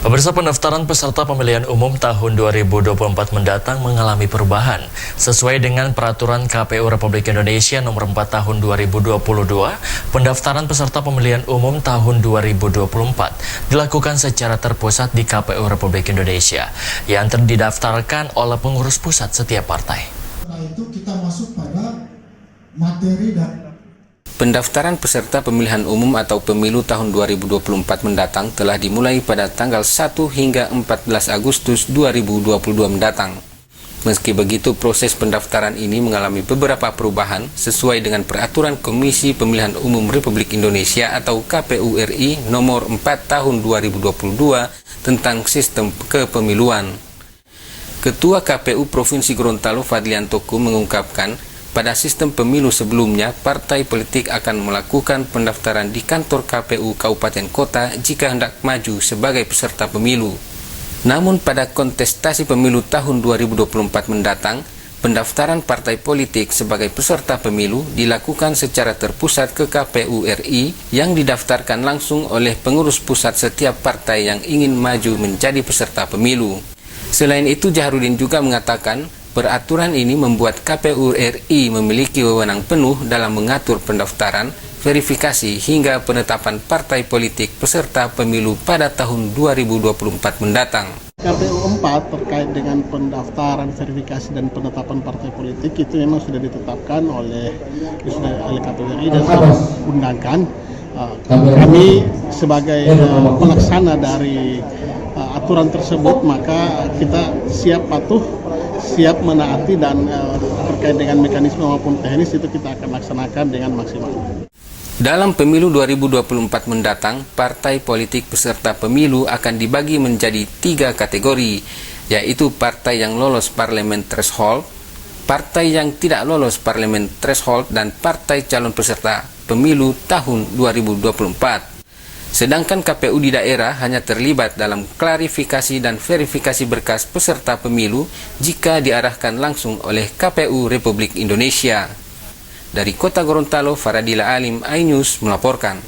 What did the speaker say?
Pemirsa, pendaftaran peserta pemilihan umum tahun 2024 mendatang mengalami perubahan. Sesuai dengan Peraturan KPU Republik Indonesia Nomor 4 Tahun 2022, pendaftaran peserta pemilihan umum tahun 2024 dilakukan secara terpusat di KPU Republik Indonesia yang terdaftarkan oleh pengurus pusat setiap partai. Setelah itu kita masuk pada materi dan Pendaftaran peserta pemilihan umum atau pemilu tahun 2024 mendatang telah dimulai pada tanggal 1 hingga 14 Agustus 2022 mendatang. Meski begitu, proses pendaftaran ini mengalami beberapa perubahan sesuai dengan Peraturan Komisi Pemilihan Umum Republik Indonesia atau KPU RI Nomor 4 Tahun 2022 tentang Sistem Kepemiluan. Ketua KPU Provinsi Gorontalo Fadlian Toku mengungkapkan, pada sistem pemilu sebelumnya, partai politik akan melakukan pendaftaran di kantor KPU Kabupaten Kota jika hendak maju sebagai peserta pemilu. Namun pada kontestasi pemilu tahun 2024 mendatang, pendaftaran partai politik sebagai peserta pemilu dilakukan secara terpusat ke KPU RI yang didaftarkan langsung oleh pengurus pusat setiap partai yang ingin maju menjadi peserta pemilu. Selain itu, Jaharudin juga mengatakan, peraturan ini membuat KPU RI memiliki wewenang penuh dalam mengatur pendaftaran, verifikasi hingga penetapan partai politik peserta pemilu pada tahun 2024 mendatang. KPU 4 terkait dengan pendaftaran, verifikasi dan penetapan partai politik itu memang sudah ditetapkan oleh KPU RI dan undangkan. Kami sebagai pelaksana dari aturan tersebut, maka kita siap patuh, siap menaati, dan terkait dengan mekanisme maupun teknis itu kita akan laksanakan dengan maksimal. Dalam pemilu 2024 mendatang, partai politik peserta pemilu akan dibagi menjadi 3 kategori, yaitu partai yang lolos parlemen threshold, partai yang tidak lolos parlemen threshold, dan partai calon peserta pemilu tahun 2024. Sedangkan KPU di daerah hanya terlibat dalam klarifikasi dan verifikasi berkas peserta pemilu jika diarahkan langsung oleh KPU Republik Indonesia. Dari Kota Gorontalo, Faradila Alim, iNews melaporkan.